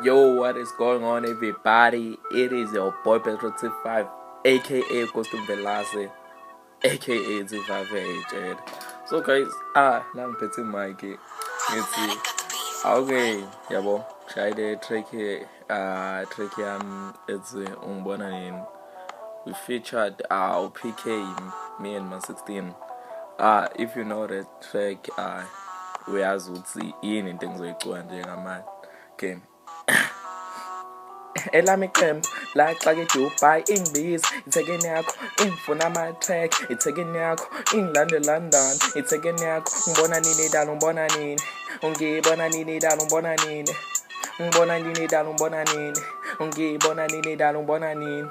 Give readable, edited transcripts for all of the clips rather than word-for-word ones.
Yo, what is going on, everybody? It is your boy Petro T5, aka Custom Velase, aka T5 Agent. So, guys, now I'm petting Mikey. Let's see. Okay, yabo. Try the track here. It's Ungibona nini. We featured our PK, me and my 16. If you know that track, uyazi ukuthi yini into engizoyicuba njengamanje. Okay. Elami qembu laxake Dubai ingibiza ithekeni yakho ingifuna ama-track ithekeni yakho ingilande London ithekeni yakho ngibona nini dala ngibona nini ungibona nini dala ngibona nini ngibona nini dala ngibona nini ungibona nini dala ngibona nini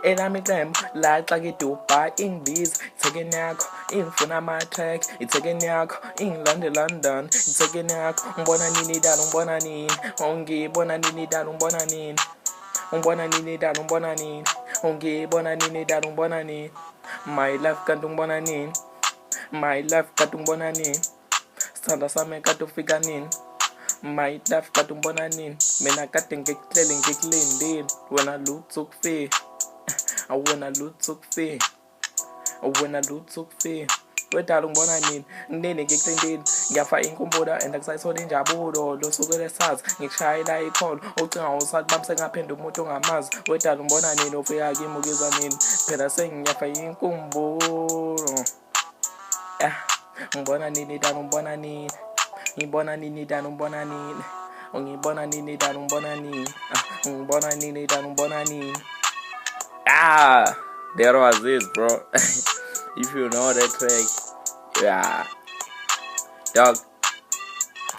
elami qembu laxake Dubai ingibiza ithekeni yakho ingifuna ama-track ithekeni yakho ingilande London ithekeni yakho ngibona nini dala ngibona nini ungibona nini dala ngibona nini ungibona nini dala ngibona nini ungibona nini dala ngibona nini my life kanti ungibona nini my life kanti ungibona nini sithanda sami kanti ufika nini my life kanti ungibona nini mina kade ngikuhlele ngikulindile wena lutho ukufika awena lutho ukufika awena lutho ukufika wedala ungibona nini nini ngikulindile ngiyafa inkumbulo and akusayithola injabulo losuku lesazi ngikushayela ikholo ucinga usathi bamse ngaphenda umuntu ongamazi wedala ungibona nini ufika kimi ukizwa nini phela sengiyafa inkumbulo ngibona nini dala ngibona nini ngibona nini dala ngibona nini ungibona nini dala ngibona nini ngibona nini dala ngibona nini. There was this, bro. If you know that track, yeah, dog.